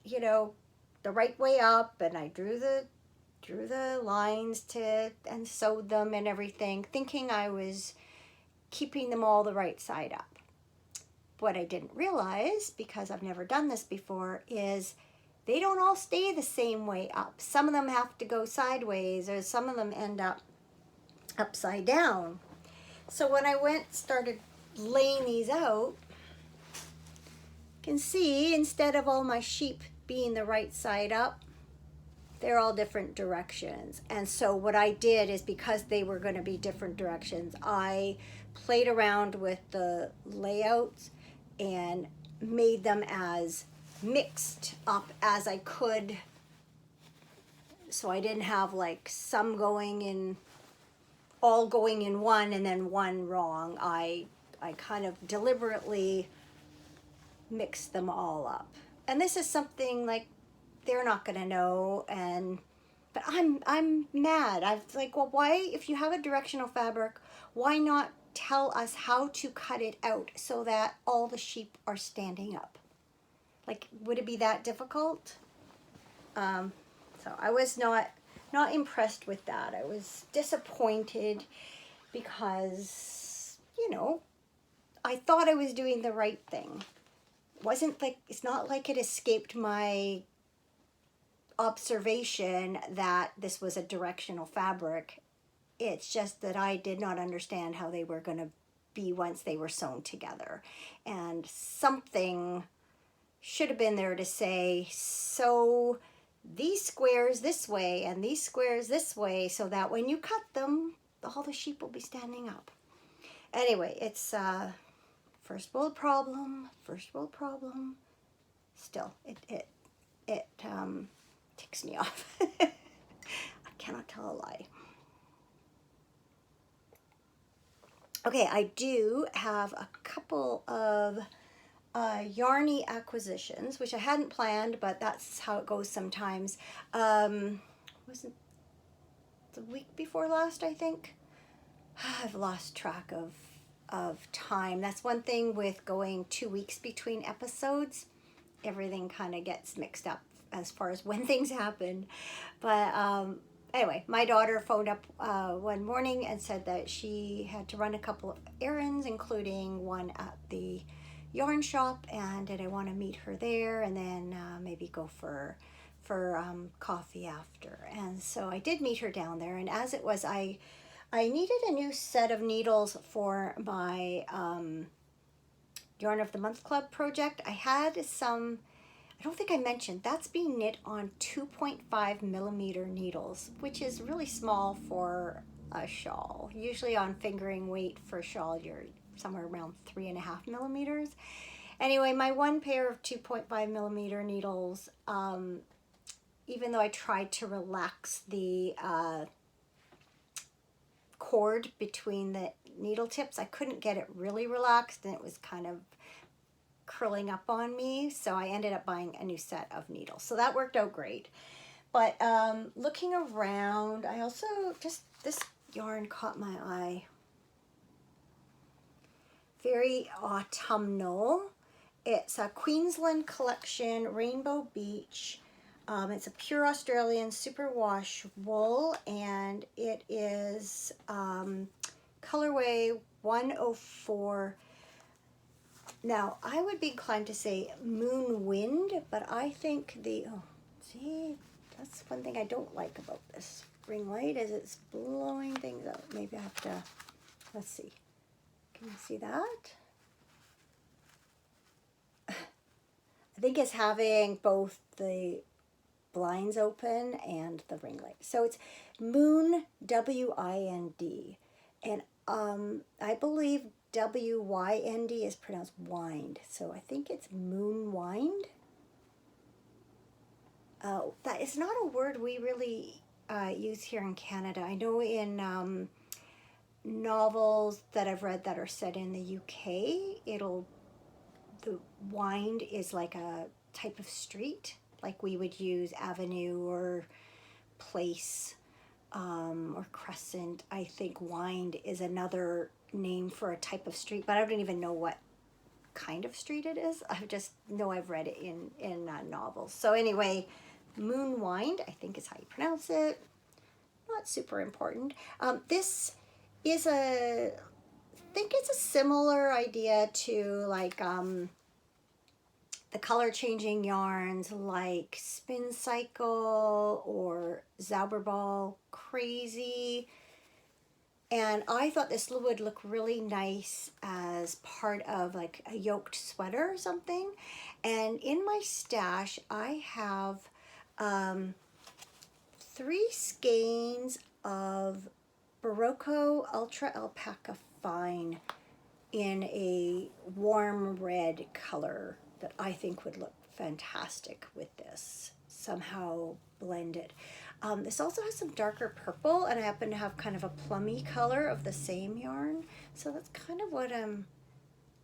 the right way up, and I drew the lines and sewed them and everything, thinking I was keeping them all the right side up. What I didn't realize, because I've never done this before, is they don't all stay the same way up. Some of them have to go sideways, or some of them end up upside down. So when I started laying these out, you can see instead of all my sheep being the right side up, they're all different directions. And so what I did is, because they were going to be different directions, I played around with the layouts and made them as mixed up as I could, so I didn't have like some all going in one and then one wrong. I kind of deliberately mixed them all up. And this is something like they're not going to know, but I'm mad. I was like, well, why, if you have a directional fabric, why not tell us how to cut it out so that all the sheep are standing up? Like, would it be that difficult? So I was not impressed with that. I was disappointed because, I thought I was doing the right thing. It's not like it escaped my observation that this was a directional fabric. It's just that I did not understand how they were going to be once they were sewn together. And something should have been there to say, sew these squares this way and these squares this way, so that when you cut them, all the sheep will be standing up. Anyway, it's first world problem. Still, it ticks me off. I cannot tell a lie. Okay, I do have a couple of yarny acquisitions, which I hadn't planned, but that's how it goes sometimes. Wasn't the week before last, I think? I've lost track of time. That's one thing with going 2 weeks between episodes. Everything kind of gets mixed up as far as when things happen. But anyway, my daughter phoned up one morning and said that she had to run a couple of errands, including one at the yarn shop, and did I want to meet her there and then maybe go for coffee after. And so I did meet her down there, and as it was, I needed a new set of needles for my Yarn of the Month Club project. I had some, I don't think I mentioned, that's being knit on 2.5 millimeter needles, which is really small for a shawl. Usually on fingering weight for a shawl, you're somewhere around 3.5 millimeters. Anyway, my one pair of 2.5 millimeter needles, even though I tried to relax the cord between the needle tips, I couldn't get it really relaxed, and it was kind of curling up on me, so I ended up buying a new set of needles. So that worked out great. But looking around, I also this yarn caught my eye. Very autumnal. It's a Queensland collection, Rainbow Beach. It's a pure Australian superwash wool, and it is colorway 104. Now, I would be inclined to say Moonwynd, but I think see, that's one thing I don't like about this ring light, is it's blowing things out. Maybe I have to, let's see. Can you see that? I think it's having both the blinds open and the ring light. So it's Moon, W-I-N-D. And I believe W-Y-N-D is pronounced wind. So I think it's Moonwynd. That is not a word we really use here in Canada. I know in novels that I've read that are set in the UK, the wind is like a type of street, like we would use avenue or place or crescent. I think wind is another name for a type of street, but I don't even know what kind of street it is. I just know I've read it in novels. So anyway, Moonwynd, I think is how you pronounce it. Not super important. This is I think it's a similar idea to like the color changing yarns like Spin Cycle or Zauberball Crazy. And I thought this would look really nice as part of like a yoked sweater or something. And in my stash, I have 3 skeins of Barocco Ultra Alpaca Fine in a warm red color that I think would look fantastic with this. Somehow blended. This also has some darker purple, and I happen to have kind of a plummy color of the same yarn. So that's kind of what I'm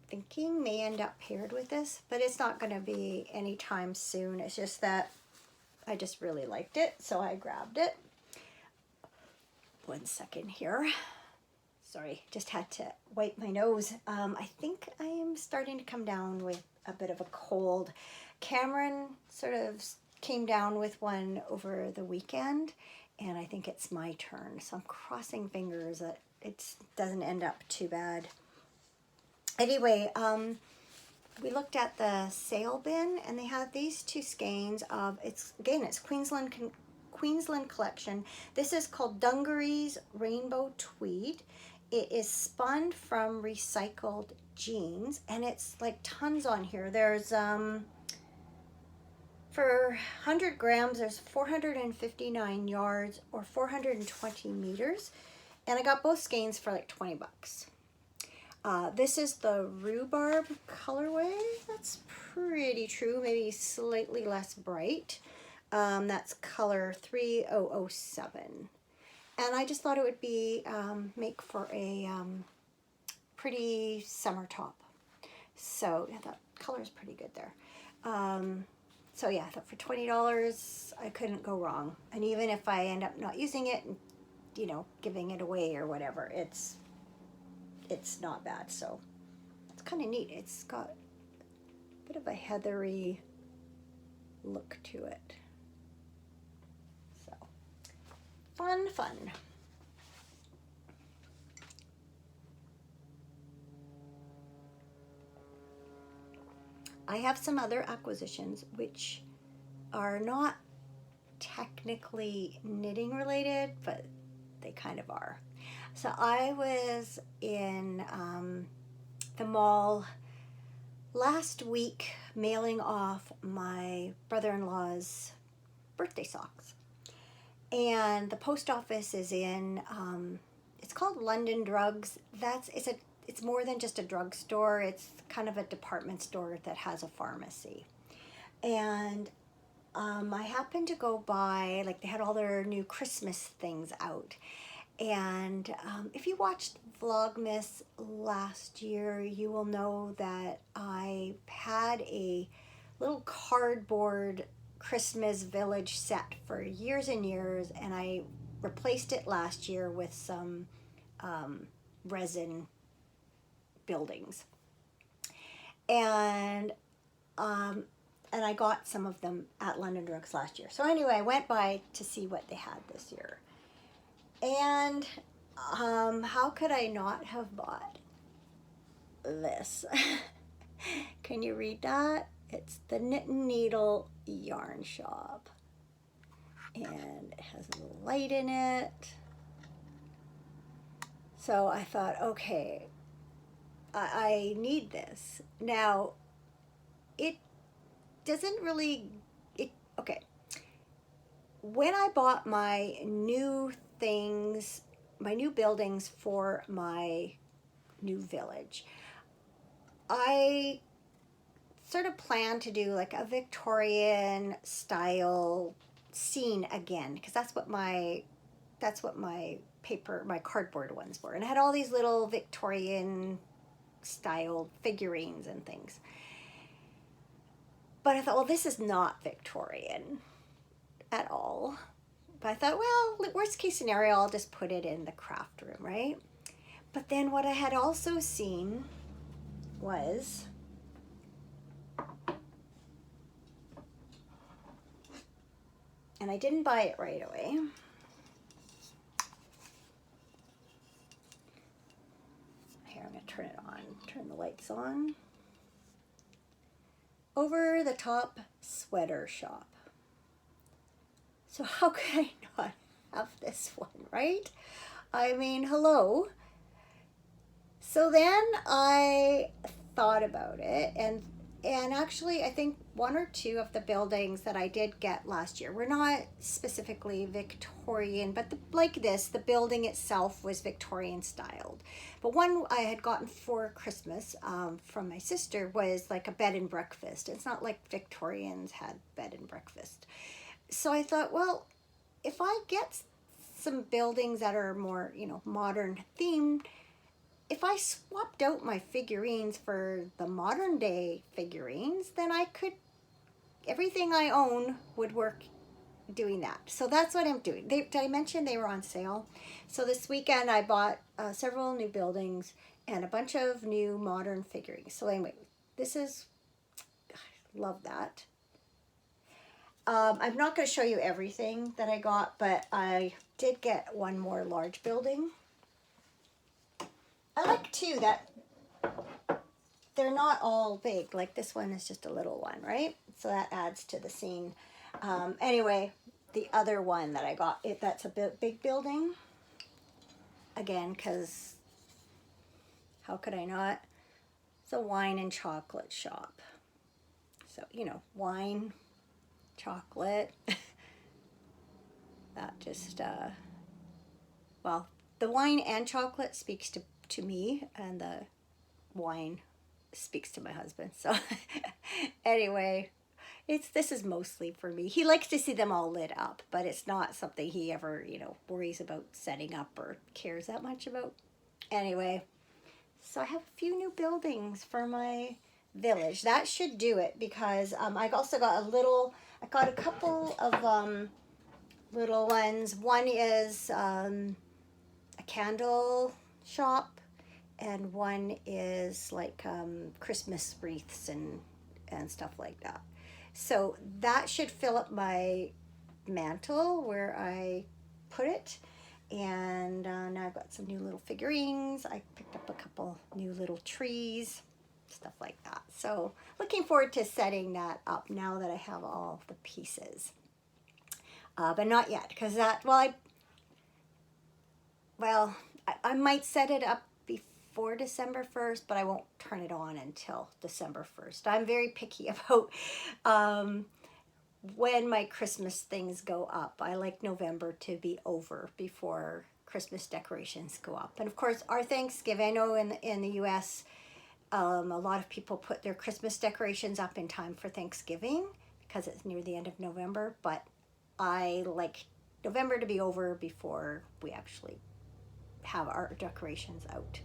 thinking may end up paired with this, but it's not going to be anytime soon. It's just that I just really liked it, so I grabbed it. One second here. Sorry, just had to wipe my nose. I think I am starting to come down with a bit of a cold. Cameron sort of came down with one over the weekend, and I think it's my turn. So I'm crossing fingers that it doesn't end up too bad. Anyway, we looked at the sale bin, and they have these 2 skeins of, it's Queensland collection. This is called Dungarees Rainbow Tweed. It is spun from recycled jeans, and it's like tons on here. There's for 100 grams, there's 459 yards or 420 meters, and I got both skeins for like 20 bucks. This is the Rhubarb colorway. That's pretty true, maybe slightly less bright. That's color 3007. And I just thought it would be make for a pretty summer top. So yeah, that color is pretty good there. So yeah, I thought for $20 I couldn't go wrong. And even if I end up not using it and, you know, giving it away or whatever, it's not bad. So it's kind of neat. It's got a bit of a heathery look to it. So fun. I have some other acquisitions which are not technically knitting related, but they kind of are. So I was in the mall last week mailing off my brother-in-law's birthday socks. And the post office is in, it's called London Drugs. It's more than just a drugstore. It's kind of a department store that has a pharmacy. And I happened to go by, like they had all their new Christmas things out. And if you watched Vlogmas last year, you will know that I had a little cardboard Christmas village set for years and years, and I replaced it last year with some resin buildings. And I got some of them at London Drugs last year. So anyway, I went by to see what they had this year. And how could I not have bought this? Can you read that? It's the Knit and Needle Yarn Shop. And it has a little light in it. So I thought, okay, I need this. Now, it doesn't really, okay. when I bought my new things, my new buildings for my new village, I sort of planned to do like a Victorian style scene again, because that's what my paper, my cardboard ones were. And I had all these little Victorian style figurines and things. But I thought, well, this is not Victorian at all. But I thought, well, worst case scenario, I'll just put it in the craft room, right? But then what I had also seen was, and I didn't buy it right away. Here, I'm going to turn it on, turn the lights on. Over the top sweater shop. So how could I not have this one, right? I mean, hello. So then I thought about it, and actually I think one or two of the buildings that I did get last year were not specifically Victorian, but like this, the building itself was Victorian styled. But one I had gotten for Christmas from my sister was like a bed and breakfast. It's not like Victorians had bed and breakfast. So I thought, well, if I get some buildings that are more, modern themed, if I swapped out my figurines for the modern day figurines, then everything I own would work doing that. So that's what I'm doing. Did I mention they were on sale? So this weekend I bought several new buildings and a bunch of new modern figurines. So anyway, love that. I'm not going to show you everything that I got, but I did get one more large building. I like too that they're not all big. Like this one is just a little one, right? So that adds to the scene. Anyway, the other one that I got, that's a big building. Again, because how could I not? It's a wine and chocolate shop. So, wine, chocolate. That just, well, the wine and chocolate speaks to me, and the wine speaks to my husband. So anyway, this is mostly for me. He likes to see them all lit up, but it's not something he ever, worries about setting up or cares that much about. Anyway, so I have a few new buildings for my village. That should do it, because I also got I got a couple of little ones. One is a candle shop, and one is like Christmas wreaths and stuff like that. So that should fill up my mantle where I put it. And now I've got some new little figurines. I picked up a couple new little trees, stuff like that. So looking forward to setting that up now that I have all the pieces. But not yet, because I might set it up before December 1st, but I won't turn it on until December 1st. I'm very picky about when my Christmas things go up. I like November to be over before Christmas decorations go up. And of course, our Thanksgiving, I know in the US, a lot of people put their Christmas decorations up in time for Thanksgiving because it's near the end of November, but I like November to be over before we actually have our decorations out.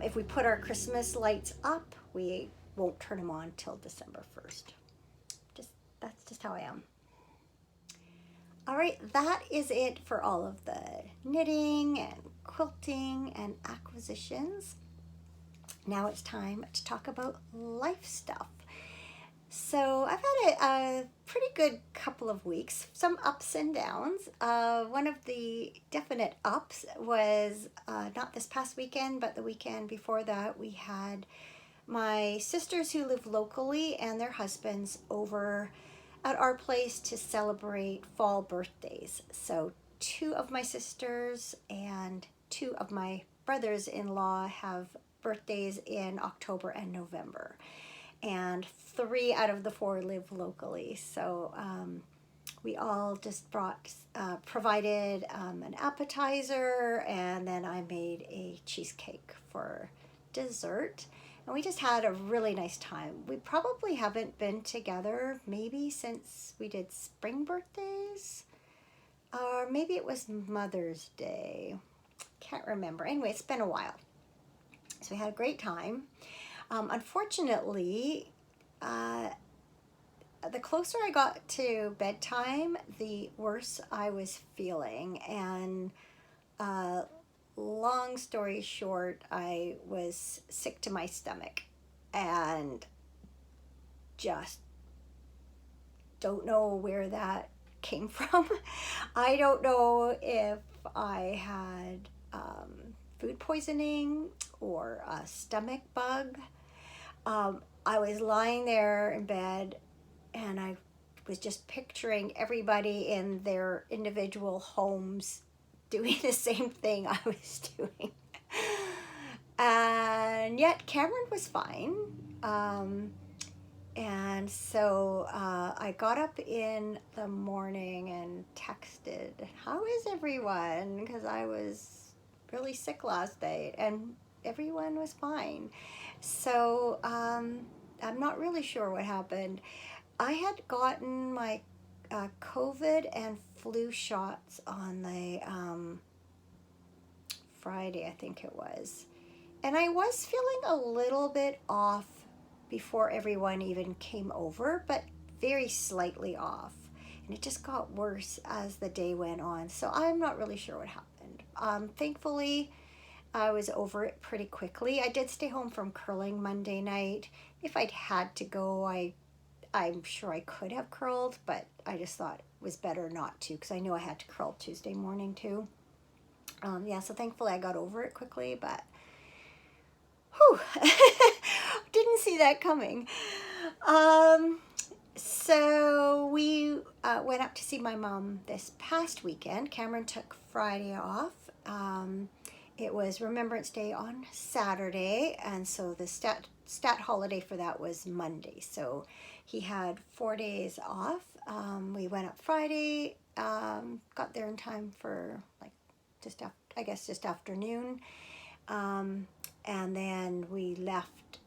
If we put our Christmas lights up, we won't turn them on till December 1st. That's just how I am. All right, that is it for all of the knitting and quilting and acquisitions. Now it's time to talk about life stuff. So I've had a pretty good couple of weeks, some ups and downs. One of the definite ups was not this past weekend, but the weekend before that, we had my sisters who live locally and their husbands over at our place to celebrate fall birthdays. So 2 of my sisters and 2 of my brothers-in-law have birthdays in October and November. And 3 out of the 4 live locally. So we all just provided an appetizer, and then I made a cheesecake for dessert. And we just had a really nice time. We probably haven't been together maybe since we did spring birthdays, or maybe it was Mother's Day. Can't remember. Anyway, it's been a while. So we had a great time. Unfortunately, the closer I got to bedtime, the worse I was feeling. And long story short, I was sick to my stomach and just don't know where that came from. I don't know if I had food poisoning or a stomach bug. I was lying there in bed and I was just picturing everybody in their individual homes doing the same thing I was doing. And yet Cameron was fine. And so I got up in the morning and texted, "How is everyone?" Because I was really sick last night, and everyone was fine. So I'm not really sure what happened. I had gotten my COVID and flu shots on the Friday, I think it was. And I was feeling a little bit off before everyone even came over, but very slightly off. And it just got worse as the day went on. So I'm not really sure what happened. Thankfully, I was over it pretty quickly. I did stay home from curling Monday night. If I'd had to go, I'm sure I could have curled, but I just thought it was better not to because I knew I had to curl Tuesday morning too. Yeah, so thankfully I got over it quickly, but whew, didn't see that coming. So we went up to see my mom this past weekend. Cameron took Friday off. It was Remembrance Day on Saturday, and so the stat holiday for that was Monday. So he had 4 days off. We went up Friday, got there in time for like just afternoon. And then we left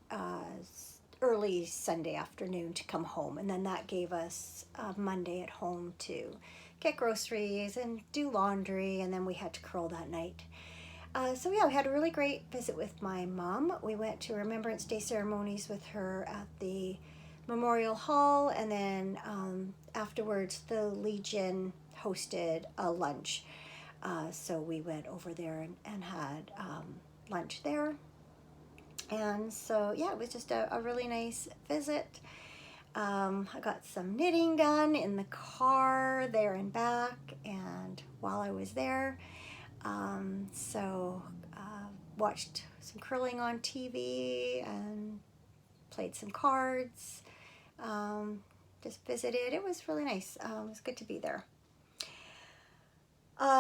early Sunday afternoon to come home. And then that gave us Monday at home to get groceries and do laundry. And then we had to curl that night. So yeah, we had a really great visit with my mom. We went to Remembrance Day ceremonies with her at the Memorial Hall. And then afterwards, the Legion hosted a lunch. So we went over there and had lunch there. And so yeah, it was just a really nice visit. I got some knitting done in the car there and back and while I was there. So watched some curling on TV and played some cards. Just visited. It was really nice. It was good to be there.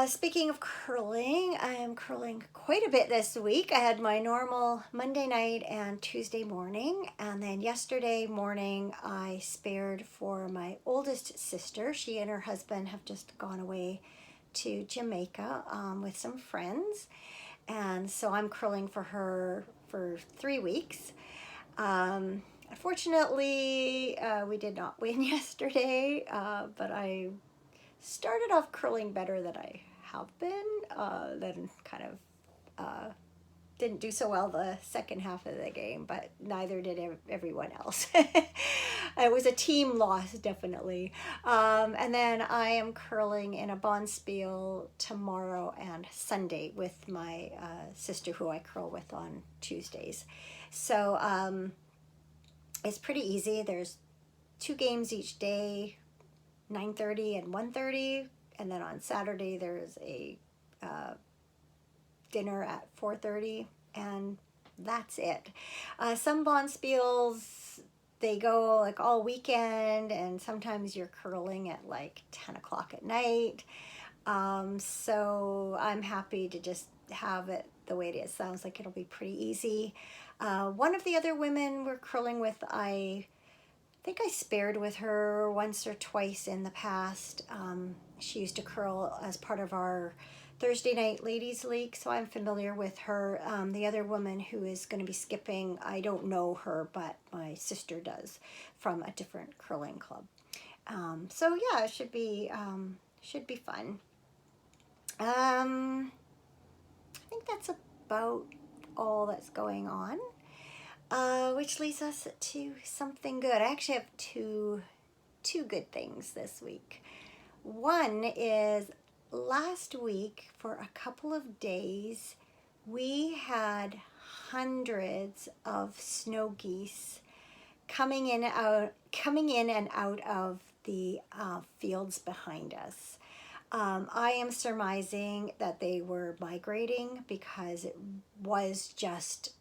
Speaking of curling, I am curling quite a bit this week. I had my normal Monday night and Tuesday morning, and then yesterday morning I spared for my oldest sister. She and her husband have just gone away to Jamaica with some friends, and so I'm curling for her for 3 weeks. Unfortunately, we did not win yesterday, but I started off curling better than I have been, then kind of didn't do so well the second half of the game, but neither did everyone else. It was a team loss, definitely. And then I am curling in a bonspiel tomorrow and Sunday with my sister who I curl with on Tuesdays. So it's pretty easy. There's 2 games each day, 9:30 and 1:30, and then on Saturday there's a dinner at 4:30, and that's it. Some bonspiels, they go like all weekend, and sometimes you're curling at like 10 o'clock at night. So I'm happy to just have it the way it is. Sounds like it'll be pretty easy. One of the other women we're curling with, I think I spared with her once or twice in the past. She used to curl as part of our Thursday night ladies league, so I'm familiar with her. The other woman who is going to be skipping, I don't know her, but my sister does from a different curling club. So yeah, it should be fun. I think that's about all that's going on, which leads us to something good. I actually have two good things this week. One is last week for a couple of days we had hundreds of snow geese coming in and out of the fields behind us. I am surmising that they were migrating because it was just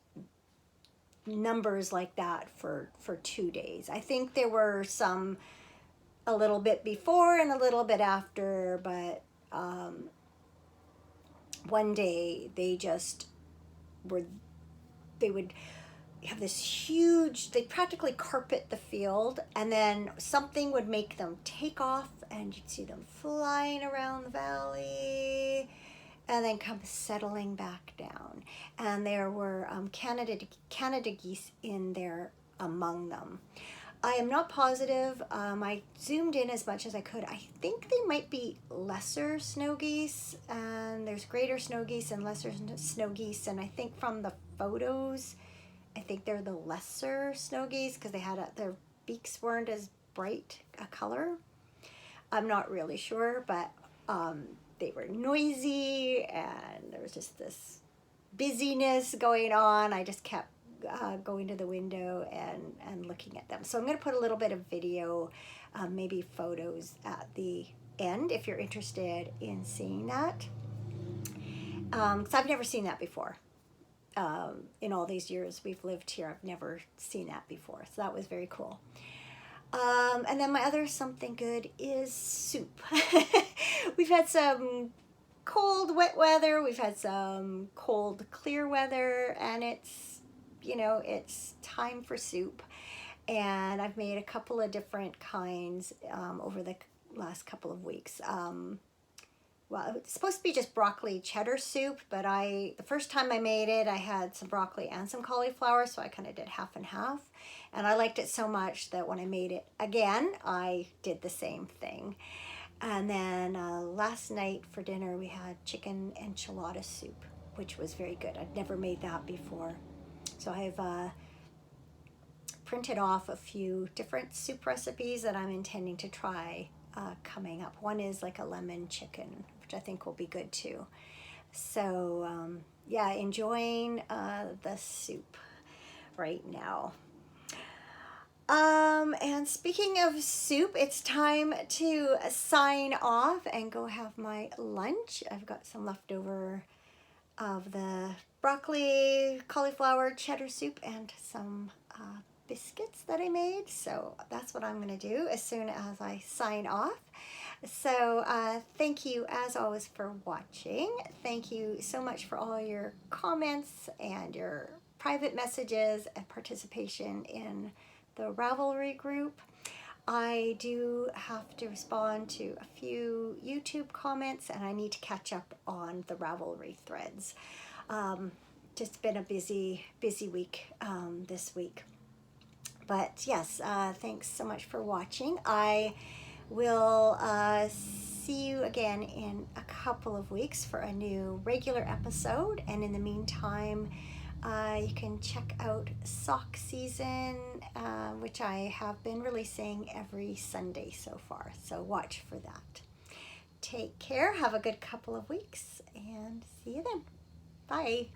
numbers like that for 2 days. I think there were some a little bit before and a little bit after, but one day they would have this huge, they practically carpet the field, and then something would make them take off and you'd see them flying around the valley and then come settling back down. And there were Canada geese in there among them. I am not positive. I zoomed in as much as I could. I think they might be lesser snow geese, and there's greater snow geese and lesser snow geese, and I think from the photos I think they're the lesser snow geese because they had their beaks weren't as bright a color. I'm not really sure, but they were noisy and there was just this busyness going on. I just kept going to the window and looking at them. So I'm going to put a little bit of video, maybe photos at the end if you're interested in seeing that. Because I've never seen that before. In all these years we've lived here, I've never seen that before. So that was very cool. And then my other something good is soup. We've had some cold, wet weather. We've had some cold, clear weather, and it's time for soup. And I've made a couple of different kinds over the last couple of weeks. Well, it's supposed to be just broccoli cheddar soup, but the first time I made it, I had some broccoli and some cauliflower, so I kind of did half and half. And I liked it so much that when I made it again, I did the same thing. And then last night for dinner, we had chicken enchilada soup, which was very good. I'd never made that before. So I've printed off a few different soup recipes that I'm intending to try coming up. One is like a lemon chicken, which I think will be good too. So yeah, enjoying the soup right now. And speaking of soup, it's time to sign off and go have my lunch. I've got some leftover of the broccoli, cauliflower, cheddar soup, and some biscuits that I made. So that's what I'm going to do as soon as I sign off. So thank you as always for watching. Thank you so much for all your comments and your private messages and participation in the Ravelry group. I do have to respond to a few YouTube comments, and I need to catch up on the Ravelry threads. Just been a busy week this week. But yes, thanks so much for watching. I will see you again in a couple of weeks for a new regular episode. And in the meantime, you can check out Sock Season, which I have been releasing every Sunday so far. So watch for that. Take care. Have a good couple of weeks and see you then. Bye.